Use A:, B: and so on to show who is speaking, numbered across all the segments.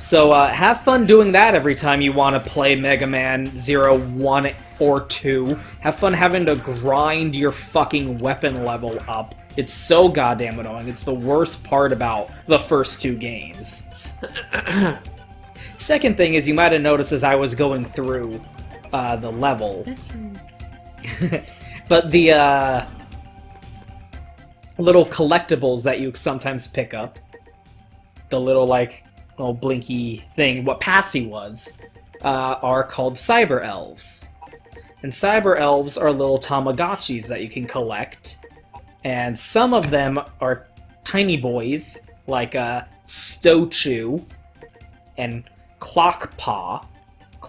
A: So have fun doing that every time you want to play Mega Man 0, 1, or 2. Have fun having to grind your fucking weapon level up. It's so goddamn annoying. It's the worst part about the first 2 games. Second thing is, you might have noticed as I was going through the level. But the little collectibles that you sometimes pick up, the little, like, little blinky thing, what Passy was, are called Cyber Elves. And Cyber Elves are little Tamagotchis that you can collect. And some of them are tiny boys, like Stochu and Clockpaw.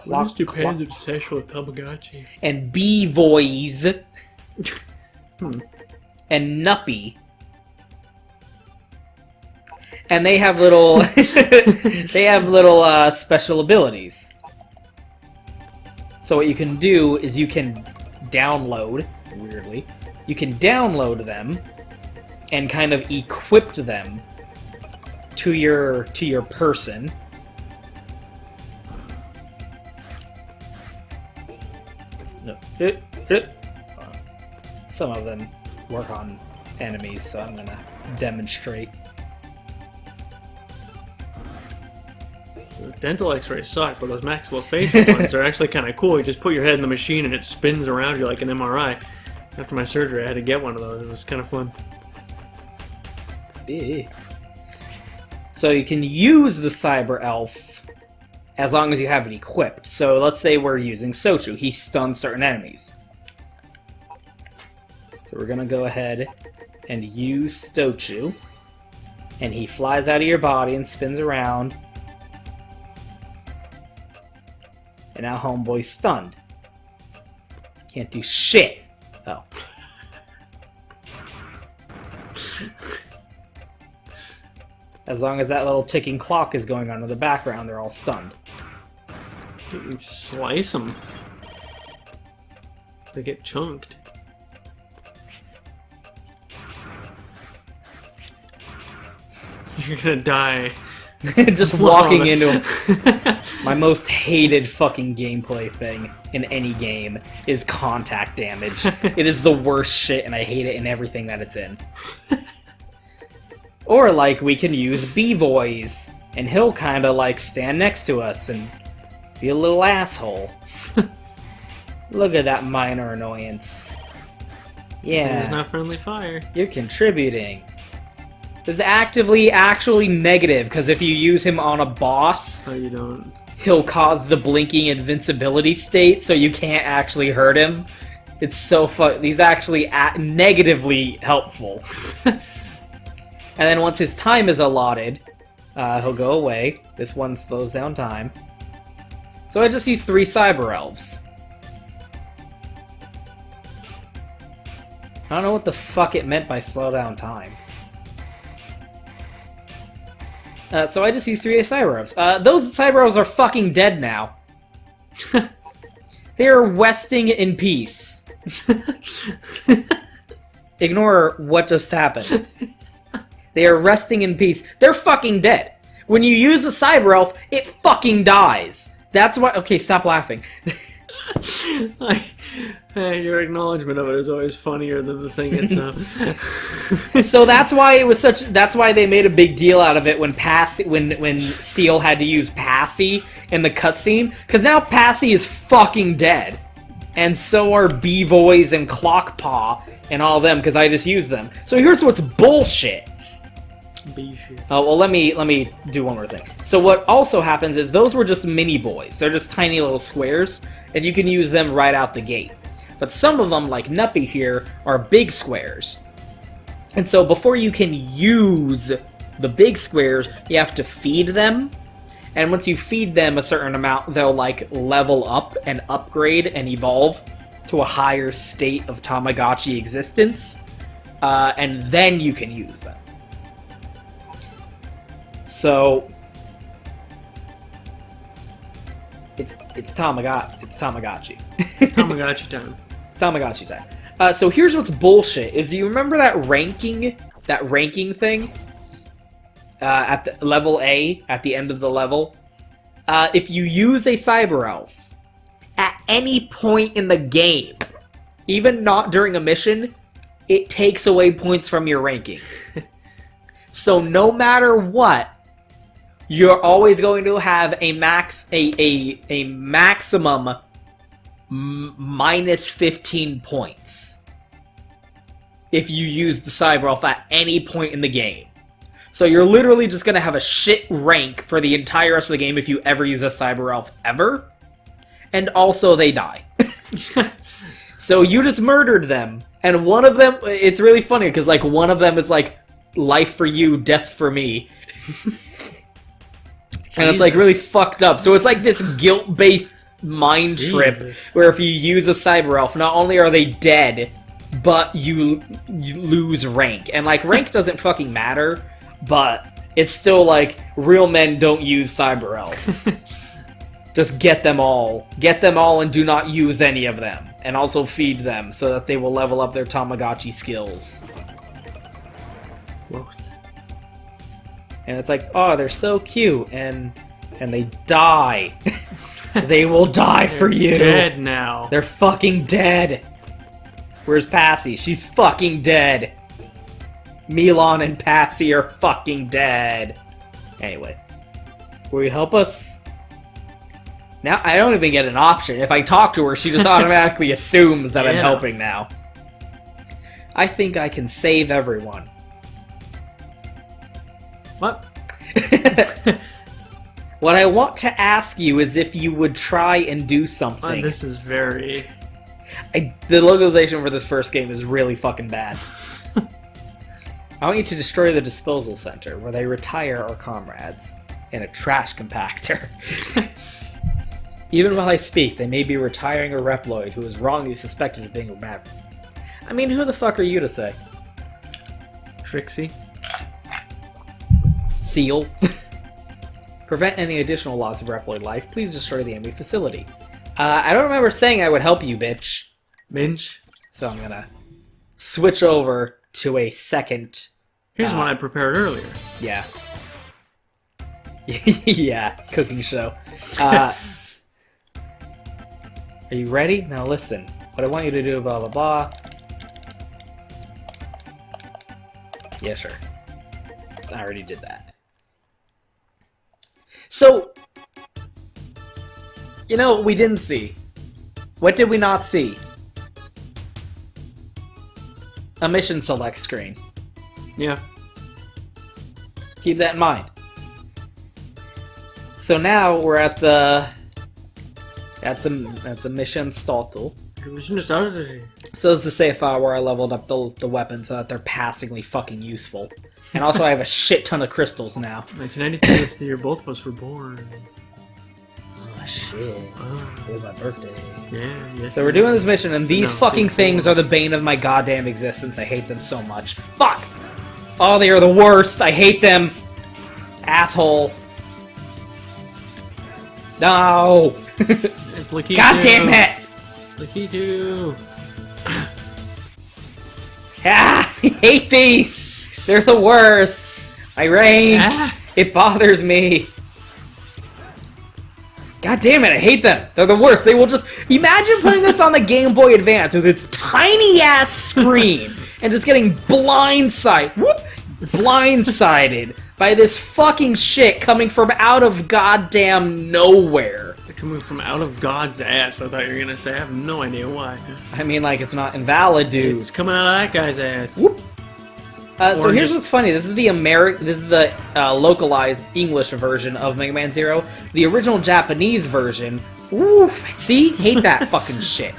B: What is Japan's obsession with Tamagotchi?
A: And B-Voice. And Nuppy. And they have little special abilities. So what you can do is you can download, weirdly, you can download them and kind of equip them to your person. No. Some of them work on enemies, so I'm gonna demonstrate.
B: Dental x-rays suck, but those maxillofacial ones are actually kind of cool. You just put your head in the machine and it spins around you like an MRI. After my surgery, I had to get one of those. It was kind of fun.
A: So you can use the Cyber Elf as long as you have it equipped. So let's say we're using Sochu. He stuns certain enemies. So we're going to go ahead and use Stochu. And he flies out of your body and spins around. And now homeboy's stunned. Can't do shit. Oh. As long as that little ticking clock is going on in the background, they're all stunned.
B: You can slice them. They get chunked. You're gonna die.
A: Just walking into him. My most hated fucking gameplay thing in any game is contact damage. It is the worst shit, and I hate it in everything that it's in. Or, like, we can use B-Voice, and he'll kind of, like, stand next to us and be a little asshole. Look at that minor annoyance. Yeah.
B: It's not friendly fire.
A: You're contributing. This is actually negative, because if you use him on a boss,
B: No, you don't.
A: he'll cause the blinking invincibility state, so you can't actually hurt him. It's so fun. He's actually negatively helpful. And then once his time is allotted, he'll go away. This one slows down time. So I just used 3 Cyber Elves. I don't know what the fuck it meant by slow down time. So I just used 3 Cyber Elves. Those Cyber Elves are fucking dead now. They are resting in peace. Ignore what just happened. They are resting in peace. They're fucking dead. When you use a Cyber Elf, it fucking dies. That's why. Okay, stop laughing.
B: Your acknowledgement of it is always funnier than the thing itself.
A: So that's why it was such. That's why they made a big deal out of it when when Seal had to use Passy in the cutscene, because now Passy is fucking dead, and so are B-Voice and Clockpaw and all them, because I just used them. So here's what's bullshit. Oh, well, let me do one more thing. So what also happens is those were just mini boys. They're just tiny little squares, and you can use them right out the gate. But some of them, like Nuppy here, are big squares. And so before you can use the big squares, you have to feed them. And once you feed them a certain amount, they'll like level up and upgrade and evolve to a higher state of Tamagotchi existence. And then you can use them. So it's Tamagotchi. It's Tamagotchi.
B: Tamagotchi time.
A: It's Tamagotchi time. So here's what's bullshit: is do you remember that ranking thing at the level A at the end of the level, if you use a Cyber Elf at any point in the game, even not during a mission, it takes away points from your ranking. So no matter what, you're always going to have a maximum minus 15 points if you use the Cyber Elf at any point in the game. So you're literally just going to have a shit rank for the entire rest of the game if you ever use a Cyber Elf ever. And also they die. So you just murdered them. And one of them, it's really funny because like one of them is like, life for you, death for me. And it's like really fucked up. So it's like this guilt-based mind trip where if you use a Cyber Elf, not only are they dead, but you lose rank. And like rank doesn't fucking matter, but it's still like real men don't use Cyber Elves. Just get them all. Get them all and do not use any of them. And also feed them so that they will level up their Tamagotchi skills.
B: Gross.
A: And it's like, oh, they're so cute, and they die. They will die for you.
B: Dead now.
A: They're fucking dead. Where's Passy? She's fucking dead. Milan and Passy are fucking dead. Anyway, will you help us? Now I don't even get an option. If I talk to her, she just automatically assumes that I'm helping now. I think I can save everyone.
B: What?
A: What I want to ask you is if you would try and do something.
B: This is very...
A: The localization for this first game is really fucking bad. I want you to destroy the disposal center where they retire our comrades in a trash compactor. Even while I speak, they may be retiring a Reploid who is wrongly suspected of being a Maverick. I mean, who the fuck are you to say?
B: Trixie.
A: Seal. Prevent any additional loss of Reploid life. Please destroy the enemy facility. I don't remember saying I would help you, bitch.
B: Minch.
A: So I'm gonna switch over to a second.
B: Here's one I prepared earlier.
A: Yeah. Yeah, cooking show. Are you ready? Now listen. What I want you to do, blah, blah, blah. Yeah, sure. I already did that. So, you know what we didn't see? What did we not see? A mission select screen.
B: Yeah.
A: Keep that in mind. So now we're at the mission startle. So as to say, if I were, I leveled up the weapons so that they're passingly fucking useful. And also I have a shit ton of crystals now.
B: 1993 is the year both of us were born.
A: Oh shit. It was my birthday.
B: Yeah, yes.
A: So we're doing this mission, and these fucking things are the bane of my goddamn existence. I hate them so much. Fuck! Oh, they are the worst! I hate them! Asshole. No!
B: It's Lakitu.
A: God damn it!
B: Lakitu.
A: Ah, I hate these! They're the worst! My rank! It bothers me! God damn it, I hate them! They're the worst! They will just... Imagine playing this on the Game Boy Advance with its tiny-ass screen and just getting blindsided by this fucking shit coming from out of goddamn nowhere.
B: They're coming from out of God's ass, I thought you were gonna say. I have no idea why.
A: I mean, like, it's not invalid, dude.
B: It's coming out of that guy's ass.
A: Whoop. So here's what's funny. This is the localized English version of Mega Man Zero. The original Japanese version. Oof. See? Hate that fucking shit.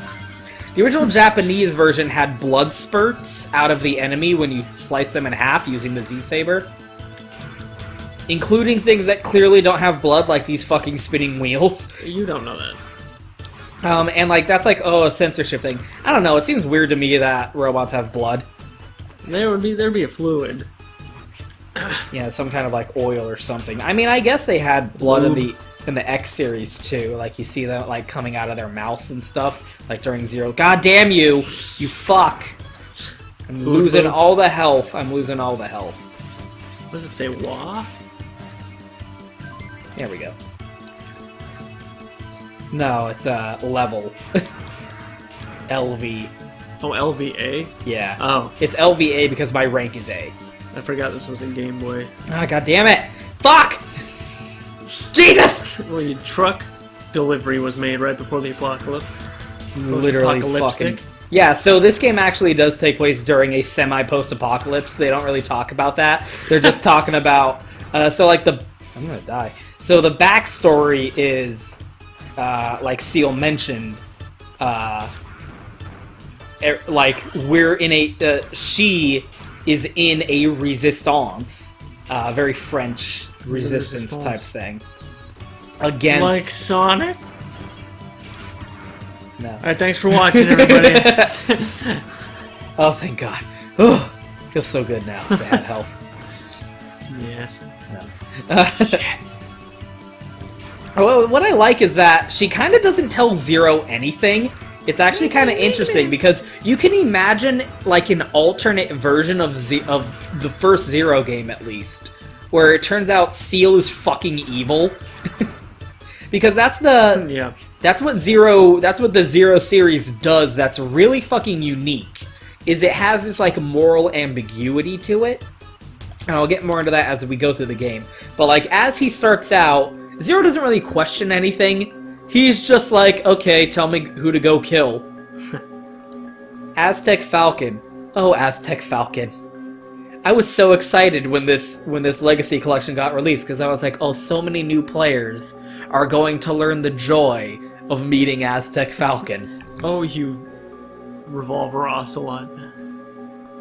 A: The original Japanese version had blood spurts out of the enemy when you slice them in half using the Z-Saber. Including things that clearly don't have blood, like these fucking spinning wheels.
B: You don't know that.
A: And like, that's like, oh, a censorship thing. I don't know, it seems weird to me that robots have blood.
B: There'd be a fluid.
A: Yeah, some kind of like oil or something. I mean, I guess they had blood in the X series too. Like you see that like coming out of their mouth and stuff, like during Zero. God damn you, you fuck! I'm losing all the health. I'm losing all the health.
B: What does it say? Wah?
A: There we go. No, it's a level. LV.
B: Oh, LVA?
A: Yeah.
B: Oh,
A: It's LVA because my rank is A.
B: I forgot this was a Game Boy.
A: Ah, god damn it! Fuck! Jesus!
B: Well, your truck delivery was made right before the apocalypse.
A: Literally
B: Post-apocalyptic.
A: fucking... Yeah, so this game actually does take place during a semi-post-apocalypse. They don't really talk about that. They're just talking about... so, like, the... I'm gonna die. So the backstory is, like Seal mentioned, like, we're in a... she is in a resistance. Very French resistance type thing. Against...
B: Like Sonic?
A: No.
B: Alright, thanks for watching, everybody.
A: Oh, thank God. Oh, feels so good now to have health.
B: Yes.
A: No.
B: Shit.
A: Well, what I like is that she kind of doesn't tell Zero anything. It's actually kind of interesting because you can imagine like an alternate version of the first Zero game, at least, where it turns out Seal is fucking evil. Because that's the...
B: Yeah.
A: That's what the Zero series does that's really fucking unique, is it has this, like, moral ambiguity to it. And I'll get more into that as we go through the game. But, like, as he starts out, Zero doesn't really question anything. He's just like, okay, tell me who to go kill. Aztec Falcon. Oh, Aztec Falcon. I was so excited when this Legacy Collection got released, because I was like, oh, so many new players are going to learn the joy of meeting Aztec Falcon.
B: Oh, you Revolver Ocelot.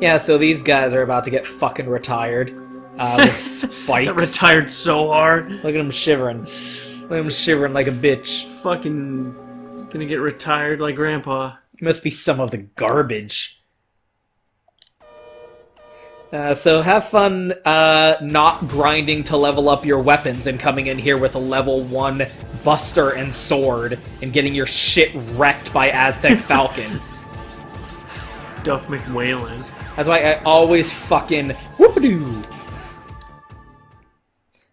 A: Yeah, so these guys are about to get fucking retired. With spikes.
B: Got retired so hard.
A: Look at him shivering. Look at him shivering like a bitch.
B: Fucking gonna get retired like Grandpa.
A: He must be some of the garbage. So have fun not grinding to level up your weapons and coming in here with a level 1 Buster and Sword and getting your shit wrecked by Aztec Falcon.
B: Duff McWhalen.
A: That's why I always fucking... Whoop-a-doo!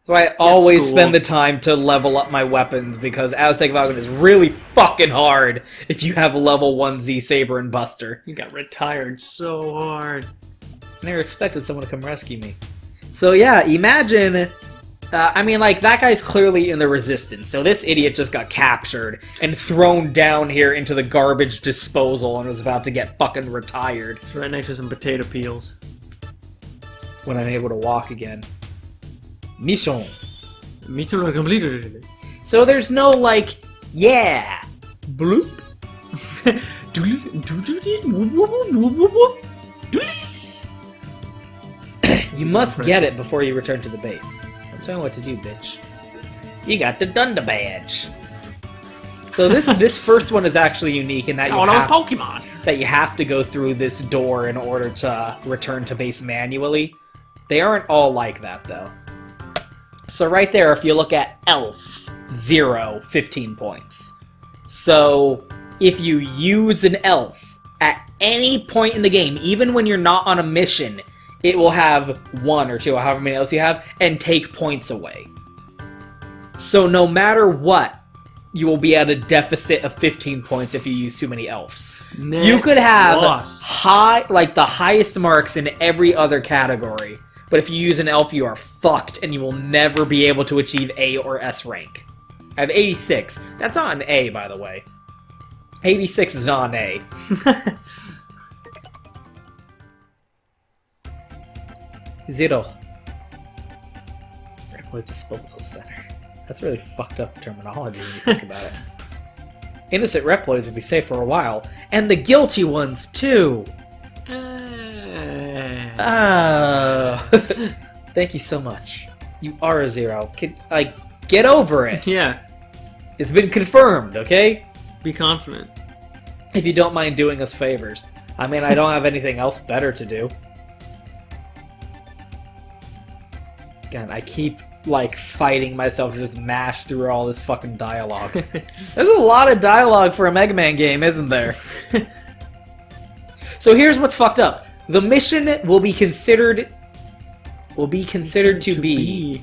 A: That's why I always spend the time to level up my weapons, because Aztec Falcon is really fucking hard if you have a level 1 Z-Saber and Buster.
B: You got retired so hard.
A: I never expected someone to come rescue me. So yeah, imagine... I mean, like, that guy's clearly in the Resistance, so this idiot just got captured and thrown down here into the garbage disposal and was about to get fucking retired.
B: It's right next to some potato peels.
A: When I'm able to walk again. Mission.
B: Mission completed.
A: So there's no, like, yeah, bloop. You must get it before you return to the base. I'm telling you what to do, bitch. You got the Dunda badge. So this first one is actually unique in that you have to go through this door in order to return to base manually. They aren't all like that, though. So right there, if you look at Elf, 0, 15 points. So if you use an Elf at any point in the game, even when you're not on a mission, it will have 1 or 2, or however many else you have, and take points away. So no matter what, you will be at a deficit of 15 points if you use too many elves. You could have the highest marks in every other category, but if you use an elf, you are fucked, and you will never be able to achieve A or S rank. I have 86. That's not an A, by the way. 86 is not an A. Zero. Reploid Disposal Center. That's really fucked up terminology when you think about it. Innocent Reploids would be safe for a while, and the guilty ones, too! Oh. Thank you so much. You are a zero. Get over it!
B: Yeah.
A: It's been confirmed, okay?
B: Be confident.
A: If you don't mind doing us favors. I mean, I don't have anything else better to do. God, I keep, fighting myself to just mash through all this fucking dialogue. There's a lot of dialogue for a Megaman game, isn't there? So here's what's fucked up. The mission will be considered to be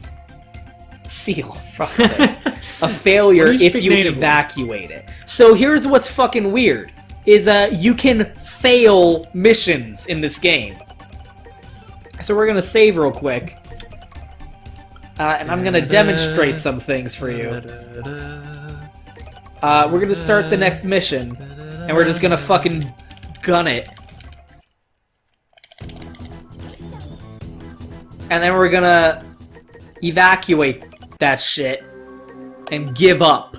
A: Seal. Fuck's sake. A failure
B: Why do you
A: if
B: speak
A: you
B: natively?
A: evacuate it. So here's what's fucking weird. Is you can fail missions in this game. So we're gonna save real quick. And I'm gonna demonstrate some things for you. We're gonna start the next mission. And we're just gonna fucking gun it. And then we're gonna evacuate that shit and give up.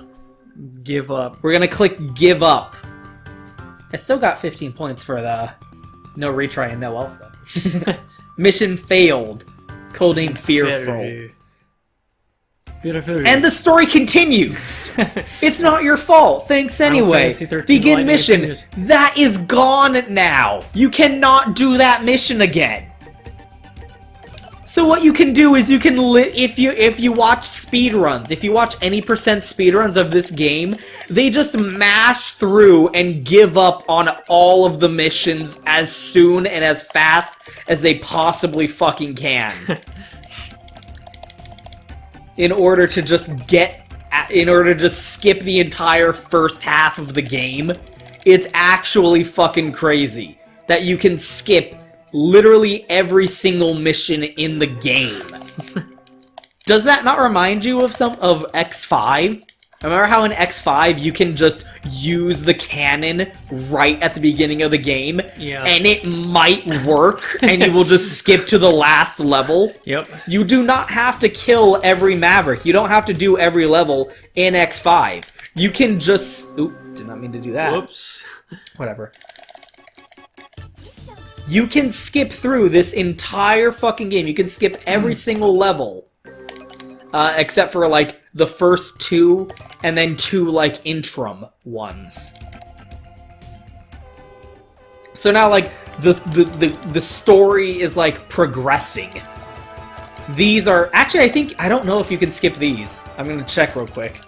B: Give up.
A: We're gonna click give up. I still got 15 points for the no retry and no alpha. Mission failed. Codename Fearful. And the story continues. It's not your fault. Thanks anyway.
B: Fantasy 13
A: Begin
B: Lightning
A: mission.
B: continues.
A: That is gone now. You cannot do that mission again. So what you can do is you can if you watch speedruns, if you watch any percent speedruns of this game, they just mash through and give up on all of the missions as soon and as fast as they possibly fucking can. In order to just skip the entire first half of the game. It's actually fucking crazy that you can skip literally every single mission in the game. Does that not remind you of X5? Remember how in X5 you can just use the cannon right at the beginning of the game?
B: Yeah.
A: And it might work, and you will just skip to the last level?
B: Yep.
A: You do not have to kill every Maverick. You don't have to do every level in X5. You can just... Oop, did not mean to do that.
B: Whoops.
A: Whatever. You can skip through this entire fucking game. You can skip every single level. Except for, like, the first two, and then two, like, interim ones. So now, like, the story is, like, progressing. These are... Actually, I don't know if you can skip these. I'm gonna check real quick.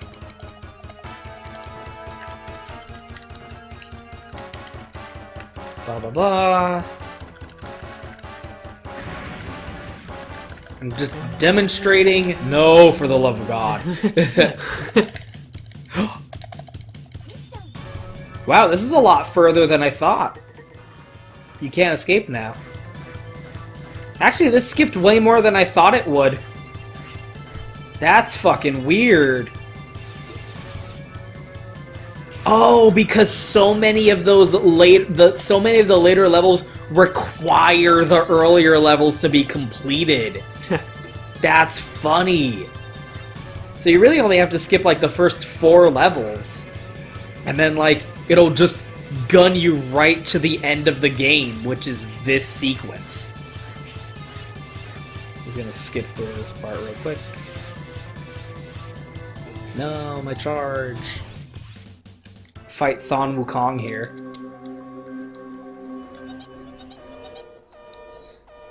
A: Blah, blah, blah. I'm just demonstrating. No, for the love of God. Wow, this is a lot further than I thought. You can't escape now. Actually, this skipped way more than I thought it would. That's fucking weird. Oh, because so many of those the later levels require the earlier levels to be completed. That's funny. So you really only have to skip like the first 4 levels. And then like it'll just gun you right to the end of the game, which is this sequence. He's gonna skip through this part real quick. No, my charge. Fight Sun Wukong here.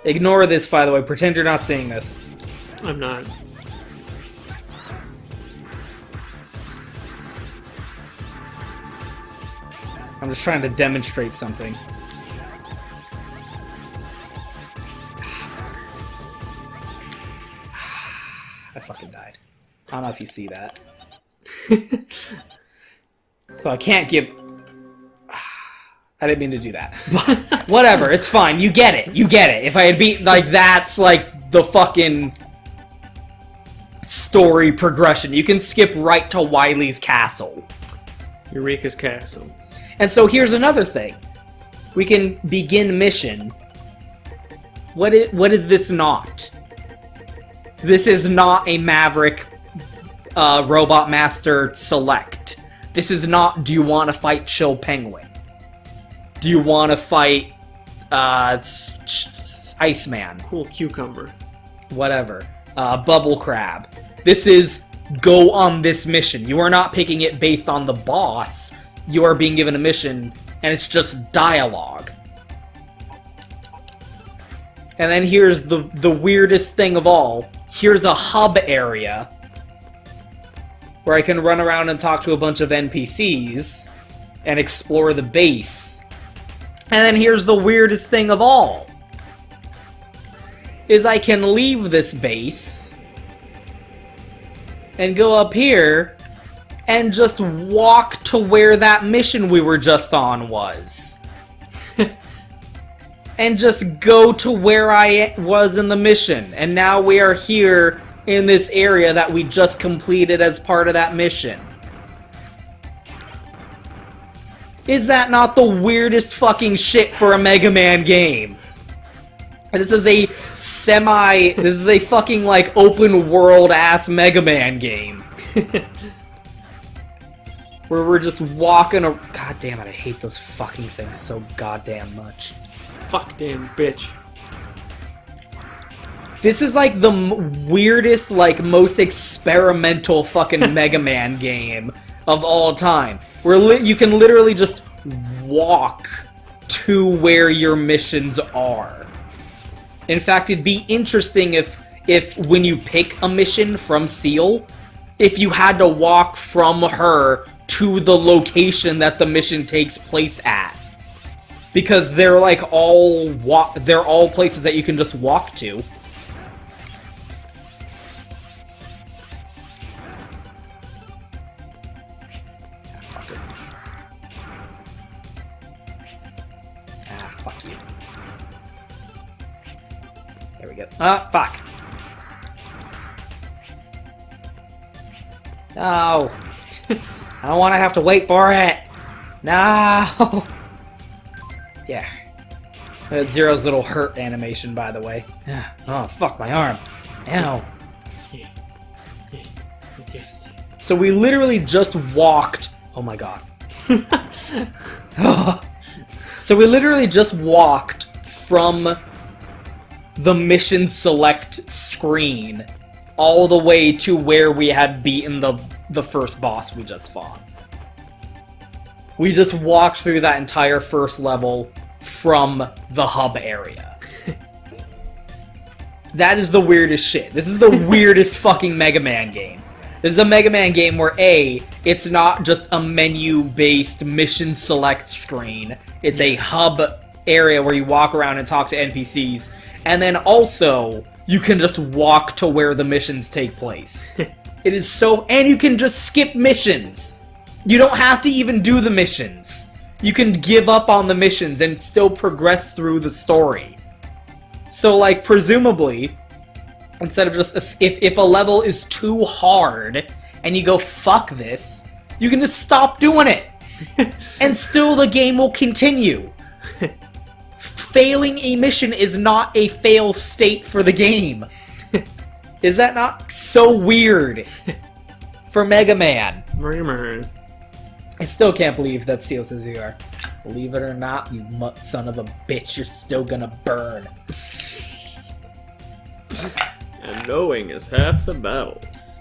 A: Ignore this, by the way. Pretend you're not seeing this.
B: I'm not.
A: I'm just trying to demonstrate something. I fucking died. I don't know if you see that. So I can't give... I didn't mean to do that. But whatever, it's fine. You get it. You get it. If I had beat... Like, that's, like, the fucking... story progression. You can skip right to Wily's castle.
B: Eureka's castle.
A: And so here's another thing. We can begin mission. What is this not? This is not a Maverick Robot Master Select. This is not, do you want to fight Chill Penguin? Do you want to fight Iceman?
B: Cool cucumber.
A: Whatever. Bubble Crab. This is, go on this mission. You are not picking it based on the boss. You are being given a mission, and it's just dialogue. And then here's the weirdest thing of all. Here's a hub area where I can run around and talk to a bunch of NPCs and explore the base. And then here's the weirdest thing of all. Is I can leave this base and go up here and just walk to where that mission we were just on was. And just go to where I was in the mission. And now we are here in this area that we just completed as part of that mission. Is that not the weirdest fucking shit for a Mega Man game? This is a fucking like open world ass Mega Man game. Where we're just walking God damn it, I hate those fucking things so goddamn much.
B: Fuck damn bitch.
A: This is like the weirdest, like most experimental fucking Mega Man game of all time. Where you can literally just walk to where your missions are. In fact, it'd be interesting if when you pick a mission from Seal, if you had to walk from her to the location that the mission takes place at. Because they're like they're all places that you can just walk to. Fuck it. Fuck you. There we go. Fuck. No. I don't want to have to wait for it. No. Yeah. That's Zero's little hurt animation, by the way. Yeah. Oh, fuck my arm. Ow. So we literally just walked. Oh my god. So we literally just walked from the mission select screen all the way to where we had beaten the first boss we just fought. We just walked through that entire first level from the hub area. That is the weirdest shit. This is the weirdest fucking Mega Man game. This is a Mega Man game where it's not just a menu-based mission select screen. It's a hub area where you walk around and talk to NPCs. And then also, you can just walk to where the missions take place. It is so... And you can just skip missions! You don't have to even do the missions. You can give up on the missions and still progress through the story. So, like, presumably, instead of just... If a level is too hard, and you go, fuck this, you can just stop doing it. And still the game will continue. Failing a mission is not a fail state for the game. Is that not so weird? For Mega Man.
B: Mega Man.
A: I still can't believe that Seal says you are. Believe it or not, you son of a bitch, you're still gonna burn.
B: And knowing is half the battle.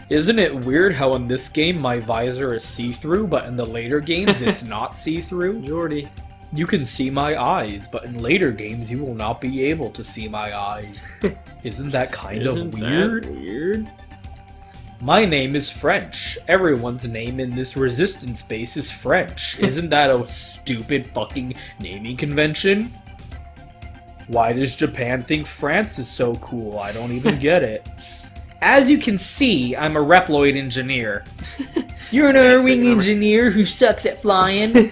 A: Isn't it weird how in this game my visor is see-through, but in the later games it's not see-through?
B: Jordy.
A: You can see my eyes, but in later games you will not be able to see my eyes. Isn't that kind of weird?
B: That weird?
A: My name is French. Everyone's name in this resistance base is French. Isn't that a stupid fucking naming convention? Why does Japan think France is so cool? I don't even get it. As you can see, I'm a Reploid engineer. You're an Irving engineer who sucks at flying.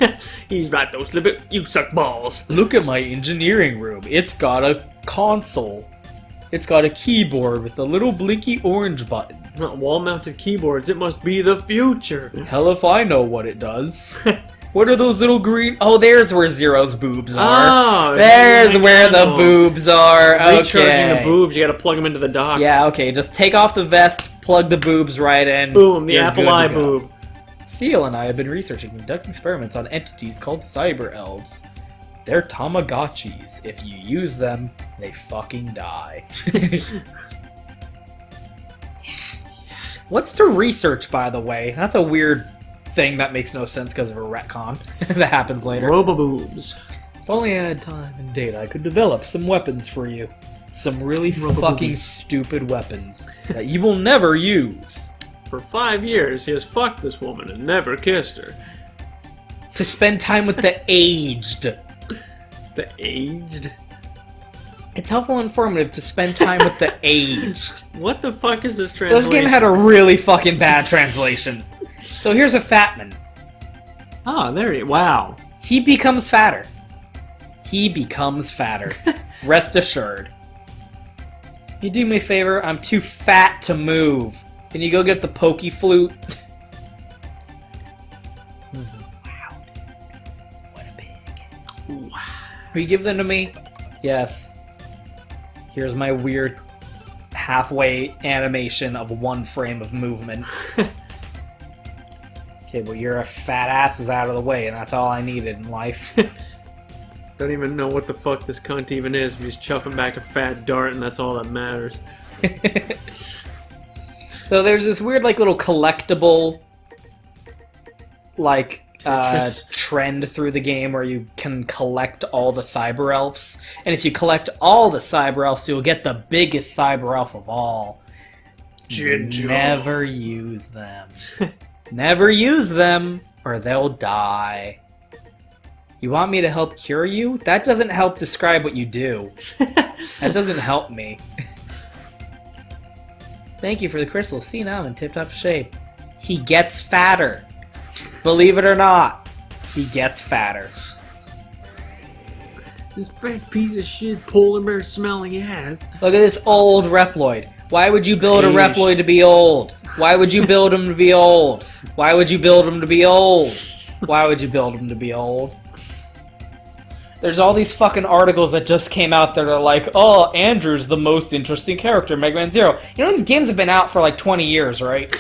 B: He's right though, Slip it. You suck balls.
A: Look at my engineering room. It's got a console. It's got a keyboard with a little blinky orange button.
B: Not wall-mounted keyboards, it must be the future.
A: Hell if I know what it does. What are those little green... Oh, there's where Zero's boobs are.
B: Oh,
A: there's where the boobs are. Okay.
B: Recharging the boobs, you gotta plug them into the dock.
A: Yeah, okay, just take off the vest, plug the boobs right in.
B: Boom, the
A: You're
B: apple
A: good
B: eye
A: to go.
B: boob.
A: Seal and I have been researching and conducting experiments on entities called cyber elves. They're Tamagotchis. If you use them, they fucking die. What's to research, by the way? That's a weird thing that makes no sense because of a retcon that happens later.
B: Robo-boobs.
A: If only I had time and data, I could develop some weapons for you. Some really fucking stupid weapons that you will never use.
B: For 5 years, he has fucked this woman and never kissed her.
A: To spend time with the aged.
B: The aged?
A: It's helpful and informative to spend time with the aged.
B: What the fuck is this translation?
A: This game had a really fucking bad translation. So here's a fat man.
B: Oh, there he... Wow.
A: He becomes fatter. He becomes fatter. Rest assured. You do me a favor? I'm too fat to move. Can you go get the pokey flute? Wow, dude. What a pig. Wow. Will you give them to me? Yes. Here's my weird halfway animation of one frame of movement. Okay, well, your fat ass is out of the way, and that's all I needed in life.
B: Don't even know what the fuck this cunt even is. He's chuffing back a fat dart, and that's all that matters.
A: So there's this weird, like, little collectible, like, trend through the game where you can collect all the cyber elves. And if you collect all the cyber elves, you'll get the biggest cyber elf of all. Never use them. Never use them, or they'll die. You want me to help cure you? That doesn't help describe what you do. That doesn't help me. Thank you for the crystal. See, now I'm in tip-top shape. He gets fatter. Believe it or not, he gets fatter.
B: This fat piece of shit polar bear smelling ass.
A: Look at this old Reploid. Why would you build a Reploid to be old? Why would you build him to be old? Why would you build him to be old? Why would you build him to be old? There's all these fucking articles that just came out that are like, oh, Andrew's the most interesting character in Mega Man Zero. You know, these games have been out for like 20 years, right?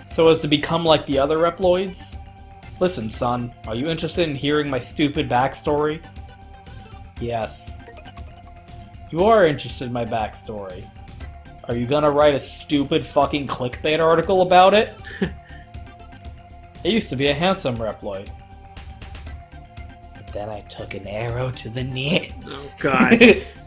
A: So as to become like the other Reploids? Listen, son, are you interested in hearing my stupid backstory? Yes. You are interested in my backstory. Are you gonna write a stupid fucking clickbait article about it? It used to be a handsome Reploid. But then I took an arrow to the knee.
B: Oh, God.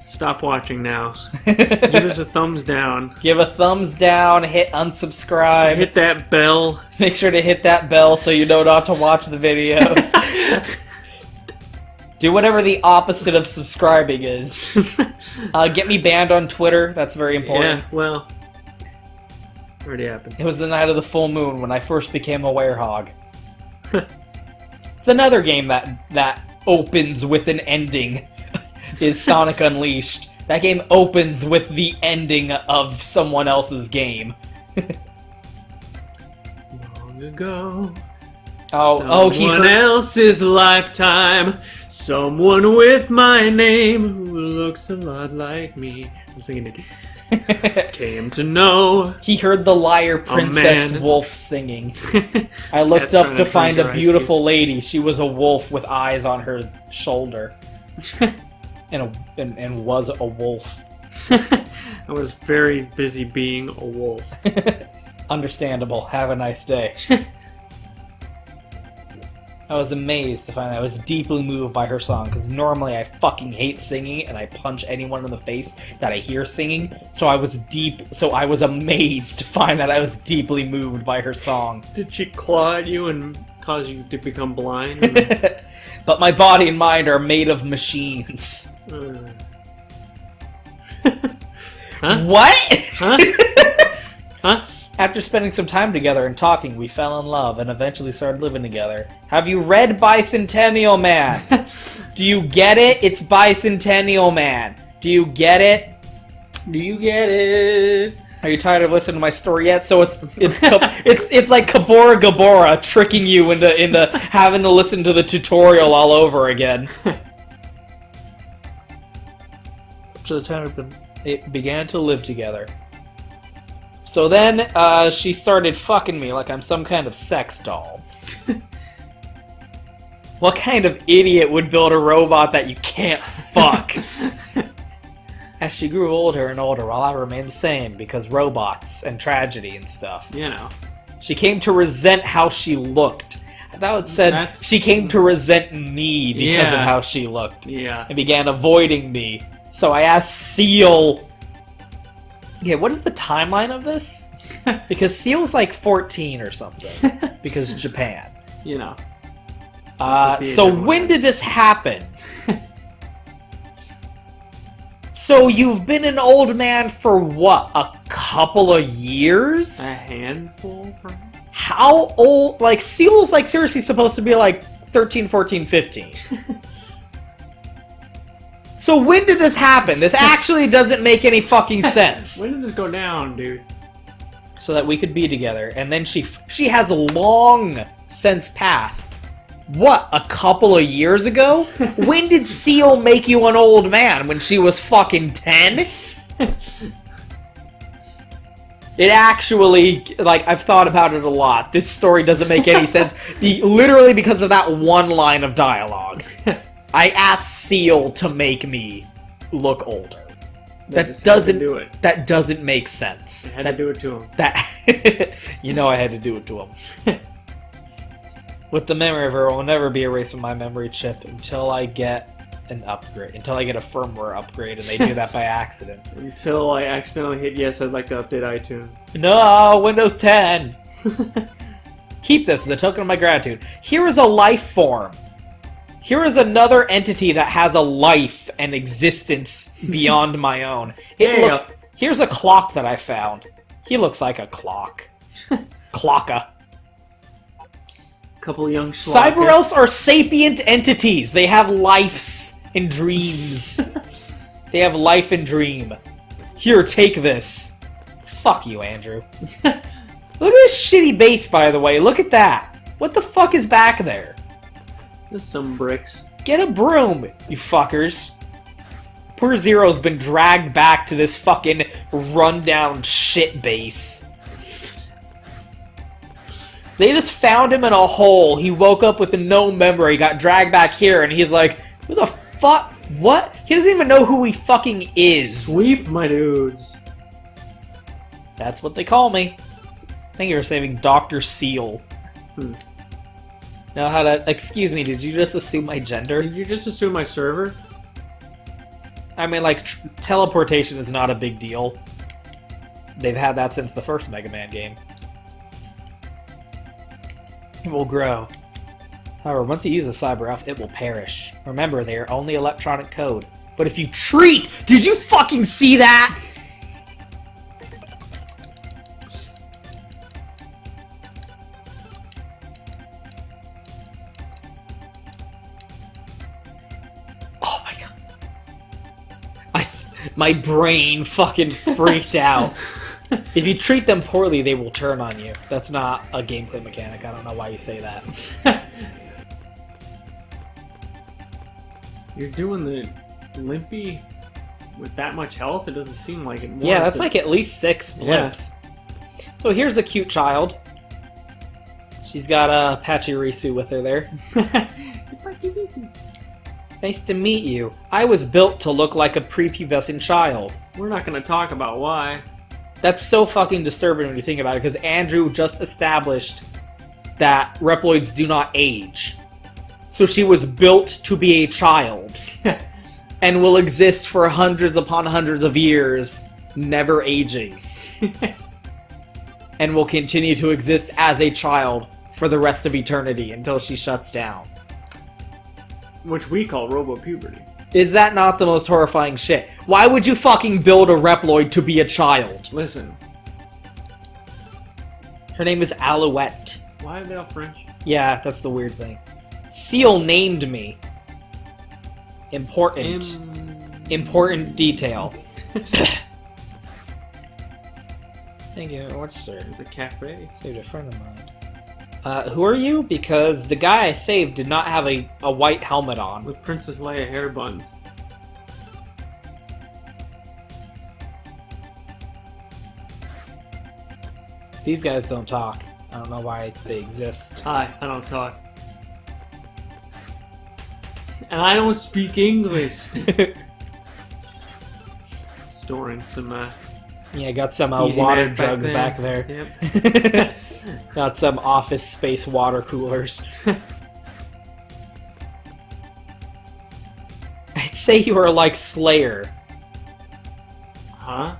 B: Stop watching now. Give us a thumbs down.
A: Give a thumbs down, hit unsubscribe.
B: Hit that bell.
A: Make sure to hit that bell so you know not to watch the videos. Do whatever the opposite of subscribing is. Get me banned on Twitter. That's very important.
B: Yeah, well... already happened.
A: It was the night of the full moon when I first became a werehog. It's another game that opens with an ending. Is Sonic Unleashed. That game opens with the ending of someone else's game.
B: Long ago. Someone else's lifetime. Someone with my name who looks a lot like me. I'm singing it. Came to know.
A: He heard the liar Princess Wolf singing. I looked up to find a beautiful lady. She was a wolf with eyes on her shoulder. and was a wolf.
B: I was very busy being a wolf.
A: Understandable. Have a nice day. I was amazed to find that I was deeply moved by her song, because normally I fucking hate singing and I punch anyone in the face that I hear singing. So I was amazed to find that I was deeply moved by her song.
B: Did she claw at you and cause you to become blind?
A: But my body and mind are made of machines.
B: Huh?
A: What?
B: Huh? Huh?
A: After spending some time together and talking, we fell in love and eventually started living together. Have you read Bicentennial Man? Do you get it? It's Bicentennial Man. Do you get it? Do you get it? Are you tired of listening to my story yet? So it's like Kabora Gabora tricking you into having to listen to the tutorial all over again. So the time it began to live together. So then, she started fucking me like I'm some kind of sex doll. What kind of idiot would build a robot that you can't fuck? As she grew older and older, while I remained the same, because robots and tragedy and stuff.
B: You know.
A: She came to resent how she looked. I thought it said she came to resent me because of how she looked.
B: Yeah.
A: And began avoiding me. So I asked Seal... Yeah, what is the timeline of this? Because Seal's like 14 or something. Because Japan.
B: You know.
A: So when did this happen? So you've been an old man for what? A couple of years?
B: A handful, perhaps?
A: How old? Like, Seal's, like, seriously supposed to be, like, 13, 14, 15. So when did this happen? This actually doesn't make any fucking sense.
B: When did this go down, dude?
A: So that we could be together. And then she has long since passed. What, a couple of years ago? When did Seal make you an old man? When she was fucking 10? It actually, like, I've thought about it a lot. This story doesn't make any sense. Literally because of that one line of dialogue. I asked Seal to make me look older. That doesn't make sense.
B: I had to do it to him.
A: You know I had to do it to him. With the memory of her, it will never be erased from my memory chip until I get an upgrade. Until I get a firmware upgrade, and they do that by accident.
B: Until I accidentally hit yes, I'd like to update iTunes.
A: No, Windows 10! Keep this as a token of my gratitude. Here is a life form. Here is another entity that has a life and existence beyond my own. Here's a clock that I found. He looks like a clock. Clocka.
B: Couple young
A: Cyber elves are sapient entities. They have lives and dreams. They have life and dream. Here, take this. Fuck you, Andrew. Look at this shitty base, by the way. Look at that. What the fuck is back there?
B: Just some bricks.
A: Get a broom, you fuckers. Poor Zero's been dragged back to this fucking rundown shit base. They just found him in a hole. He woke up with no memory, got dragged back here, and he's like, who the fuck? What? He doesn't even know who he fucking is.
B: Sweep, my dudes.
A: That's what they call me. Thank you for saving Dr. Seal. Now how to... Excuse me, did you just assume my gender?
B: Did you just assume my server?
A: I mean, like, teleportation is not a big deal. They've had that since the first Mega Man game. It will grow. However, once you use a cyber elf, it will perish. Remember, they are only electronic code. But if you treat... Did you fucking see that? Oh my god. My brain fucking freaked out. If you treat them poorly, they will turn on you. That's not a gameplay mechanic. I don't know why you say that.
B: You're doing the limpy with that much health? It doesn't seem like it.
A: Yeah, that's like at least 6 blimps. Yeah. So here's a cute child. She's got a Pachirisu with her there. Nice to meet you. I was built to look like a prepubescent child.
B: We're not going to talk about why.
A: That's so fucking disturbing when you think about it, because Andrew just established that Reploids do not age. So she was built to be a child. And will exist for hundreds upon hundreds of years, never aging. And will continue to exist as a child for the rest of eternity until she shuts down.
B: Which we call robo-puberty.
A: Is that not the most horrifying shit? Why would you fucking build a Reploid to be a child?
B: Listen.
A: Her name is Alouette.
B: Why are they all French?
A: Yeah, that's the weird thing. Seal named me. Important. Important detail. Thank you very much, sir.
B: The cafe.
A: Saved a friend of mine. Who are you? Because the guy I saved did not have a white helmet on.
B: With Princess Leia hair buns.
A: These guys don't talk. I don't know why they exist.
B: Hi, I don't talk. And I don't speak English. Storing some,
A: yeah, got some water jugs back there.
B: Yep.
A: Got some office space water coolers. I'd say you are like Slayer.
B: Huh?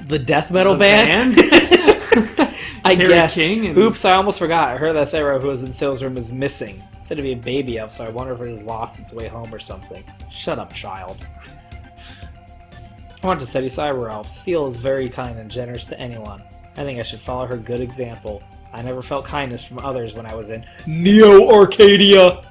A: The death metal band? I
B: Carrie
A: guess.
B: King and...
A: Oops, I almost forgot. I heard that Sarah, who was in Sale's room, is missing. Said to be a baby elf, so I wonder if it has lost its way home or something. Shut up, child. I want to study cyber elves. Seal is very kind and generous to anyone. I think I should follow her good example. I never felt kindness from others when I was in Neo Arcadia.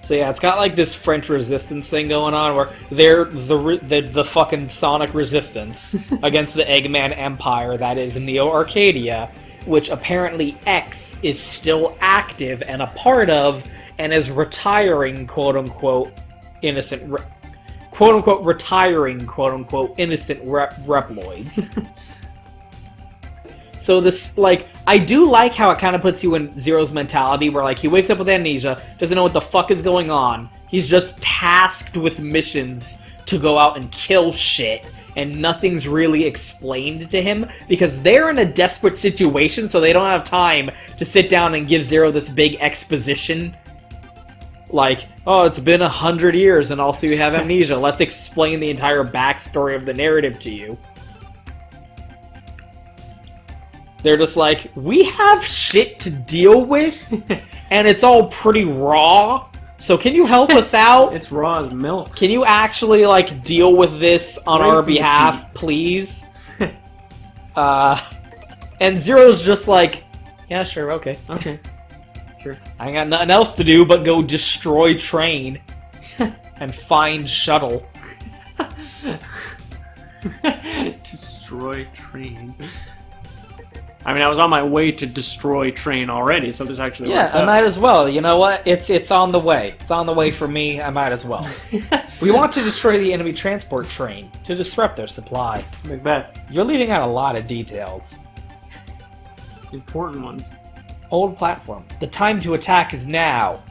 A: So yeah, it's got like this French resistance thing going on where they're the fucking Sonic resistance against the Eggman Empire that is Neo Arcadia, which apparently X is still active and a part of, and is retiring, quote-unquote, innocent... quote-unquote, retiring, quote-unquote, innocent Reploids. So this, like, I do like how it kind of puts you in Zero's mentality, where, like, he wakes up with amnesia, doesn't know what the fuck is going on, he's just tasked with missions to go out and kill shit, and nothing's really explained to him, because they're in a desperate situation, so they don't have time to sit down and give Zero this big exposition. Like, oh, it's been 100 years and also you have amnesia. Let's explain the entire backstory of the narrative to you. They're just like, we have shit to deal with, and it's all pretty raw, so can you help us out?
B: It's raw as milk.
A: Can you actually, like, deal with this on our behalf, please? And Zero's just like, yeah, sure, okay.
B: Okay. Sure.
A: I ain't got nothing else to do but go destroy train and find shuttle.
B: Destroy train. I mean, I was on my way to destroy train already, so this actually works
A: I
B: out.
A: might as well. You know what? It's on the way. It's on the way for me. I might as well. We want to destroy the enemy transport train to disrupt their supply.
B: Big bet.
A: You're leaving out a lot of details.
B: Important ones.
A: Old platform. The time to attack is now.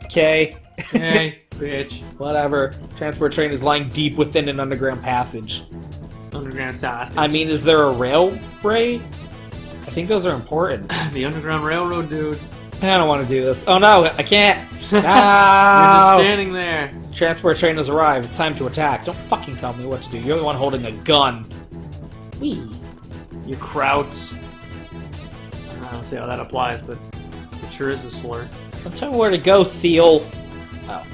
A: Okay?
B: Hey, bitch.
A: Whatever. Transport train is lying deep within an underground passage.
B: Underground sausage.
A: I mean, is there a railway? I think those are important.
B: The Underground Railroad, dude.
A: I don't want to do this. Oh no, I can't. No!
B: You're just standing there.
A: Transport train has arrived. It's time to attack. Don't fucking tell me what to do. You're the one holding a gun. Whee.
B: You krauts. I don't see how that applies, but it sure is a slur.
A: Don't tell me where to go, Seal. Oh,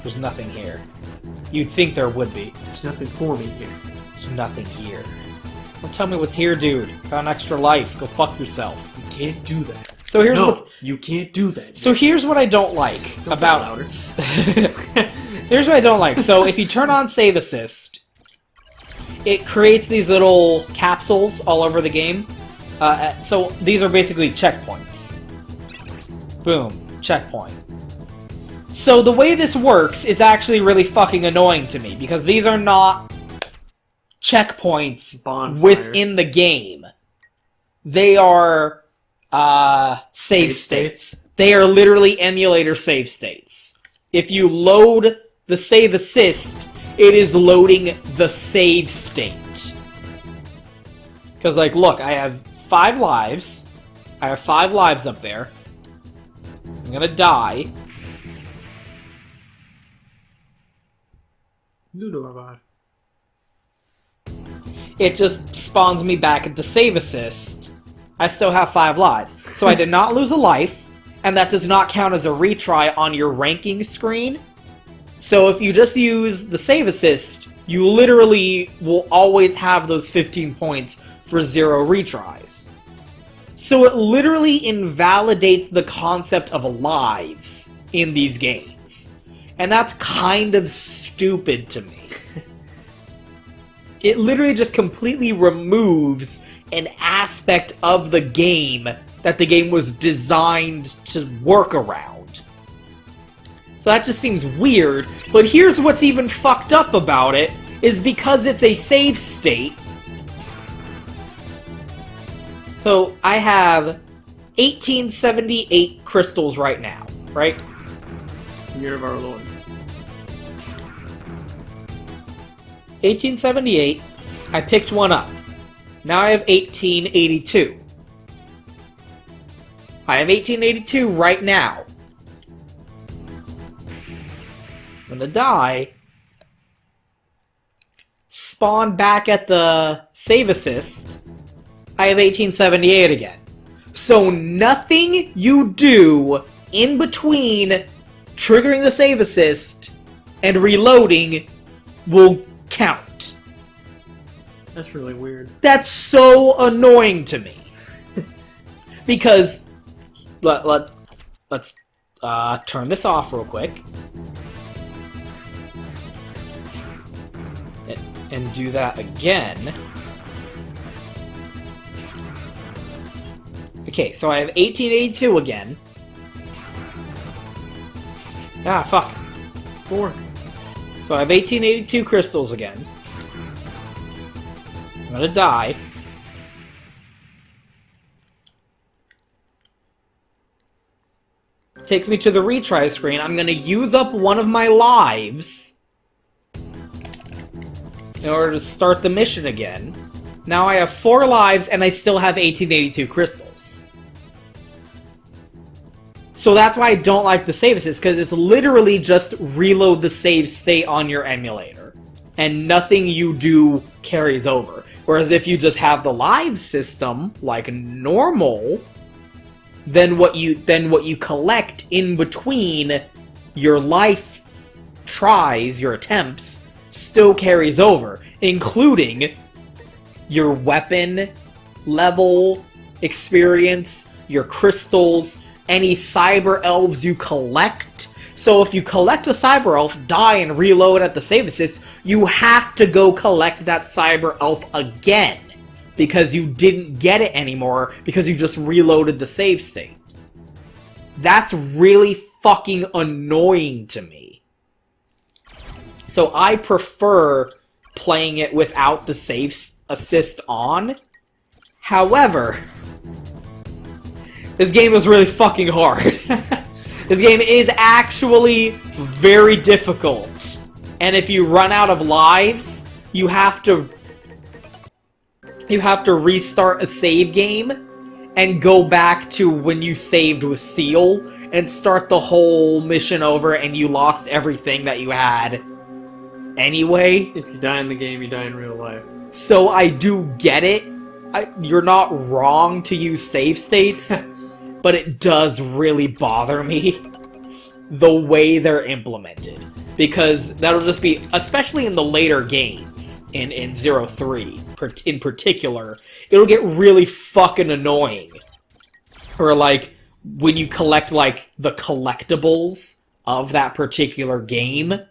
A: there's nothing here. You'd think there would be.
B: There's nothing for me here.
A: There's nothing here. Don't tell me what's here, dude. Found extra life. Go fuck yourself.
B: You can't do that.
A: So here's
B: No,
A: what's...
B: you can't do that.
A: So here's what I don't like
B: Don't
A: about...
B: louder.
A: So here's what I don't like. So if you turn on Save Assist, it creates these little capsules all over the game. So these are basically checkpoints. Boom. Checkpoint. So the way this works is actually really fucking annoying to me, because these are not checkpoints
B: Bonfires.
A: within the game. They are save states. They are literally emulator save states. If you load the Save Assist, it is loading the save state. Because, like, look, I have 5 lives. I have 5 lives up there. I'm gonna die. It just spawns me back at the Save Assist. I still have 5 lives. So I did not lose a life, and that does not count as a retry on your ranking screen. So if you just use the Save Assist, you literally will always have those 15 points for 0 retries. So it literally invalidates the concept of lives in these games. And that's kind of stupid to me. It literally just completely removes an aspect of the game that the game was designed to work around. So that just seems weird, but here's what's even fucked up about it, is because it's a save state. So I have 1878 crystals right now, right?
B: Year of our Lord.
A: 1878, I picked one up. Now I have 1882. I have 1882 right now. I'm gonna die. spawn back at the save assist, I have 1878 again. So nothing you do in between triggering the save assist and reloading will count.
B: That's really weird.
A: That's so annoying to me. Because let's turn this off real quick. And do that again. Okay, so I have 1882 again. Ah, fuck.
B: 4.
A: So I have 1882 crystals again. I'm gonna die. Takes me to the retry screen. I'm gonna use up one of my lives in order to start the mission again. Now I have 4 lives and I still have 1882 crystals. So that's why I don't like the save assist, because it's literally just reload the save state on your emulator. And nothing you do carries over. Whereas if you just have the live system, like normal, then what you collect in between your life tries, your attempts, still carries over, including your weapon level, experience, your crystals, any cyber elves you collect. So if you collect a cyber elf, die and reload at the save assist, you have to go collect that cyber elf again, because you didn't get it anymore because you just reloaded the save state. That's really fucking annoying to me. So I prefer playing it without the save assist on. However, this game is really fucking hard. This game is actually very difficult. And if you run out of lives, you have to restart a save game and go back to when you saved with Seal and start the whole mission over, and you lost everything that you had anyway.
B: If you die in the game, you die in real life.
A: So I do get it. You're not wrong to use save states, but it does really bother me the way they're implemented. Because that'll just be, especially in the later games, in 0-3 in particular, it'll get really fucking annoying. Or like, when you collect like the collectibles of that particular game,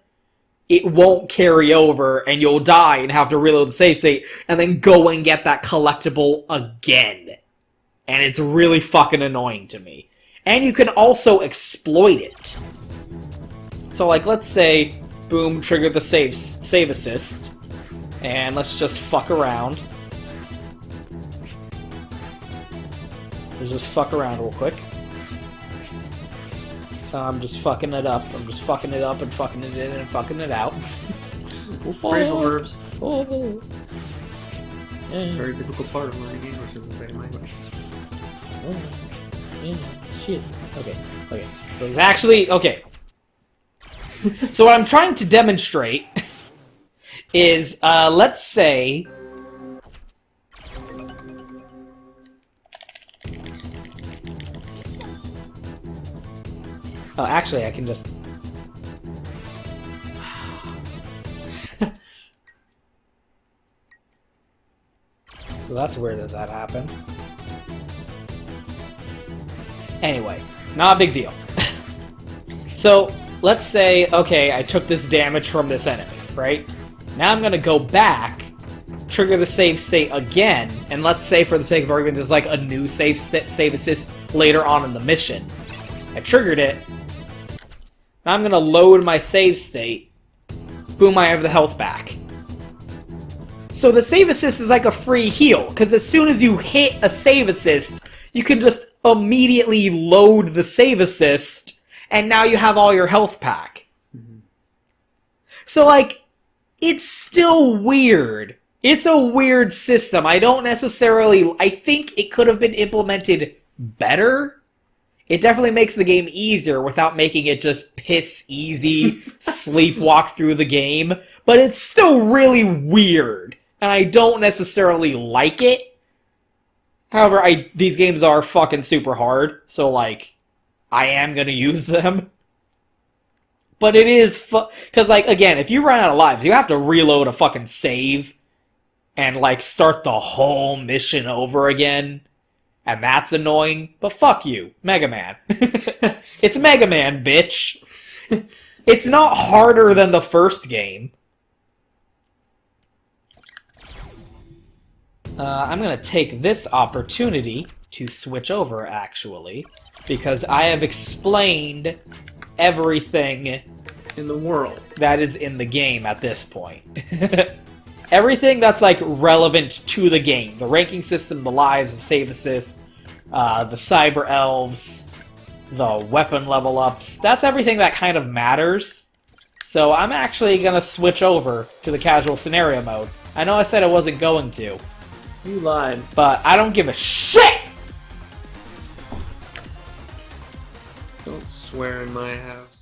A: it won't carry over and you'll die and have to reload the save state and then go and get that collectible again. And it's really fucking annoying to me. And you can also exploit it. So like, let's say, boom, trigger the save assist, and let's just fuck around. Let's just fuck around real quick. I'm just fucking it up. I'm just fucking it up and fucking it in and fucking it out.
B: Phrasal verbs.
A: Oh.
B: Very difficult part of learning English in the same language.
A: Oh. Yeah. Shit. Okay. So it's actually... Okay. So what I'm trying to demonstrate is, let's say... Oh, actually, I can just... So that's weird that happened. Anyway, not a big deal. So, let's say, okay, I took this damage from this enemy, right? Now I'm gonna go back, trigger the save state again, and let's say, for the sake of argument, there's like a new save assist later on in the mission. I triggered it. Now I'm gonna load my save state. Boom, I have the health back. So the save assist is like a free heal, because as soon as you hit a save assist, you can just immediately load the save assist, and now you have all your health back. Mm-hmm. So, like, it's still weird. It's a weird system. I think it could have been implemented better It definitely makes the game easier without making it just piss easy, sleepwalk through the game. But it's still really weird, and I don't necessarily like it. However, these games are fucking super hard, so, like, I am gonna use them. But it is because, like, again, if you run out of lives, you have to reload a fucking save and, like, start the whole mission over again. And that's annoying, but fuck you, Megaman. It's Megaman, bitch. It's not harder than the first game. I'm going to take this opportunity to switch over, actually, because I have explained everything
B: in the world
A: that is in the game at this point. Everything that's, like, relevant to the game. The ranking system, the lives, the save assist, the cyber elves, the weapon level ups. That's everything that kind of matters. So I'm actually going to switch over to the casual scenario mode. I know I said I wasn't going to.
B: You lied.
A: But I don't give a shit!
B: Don't swear in my house.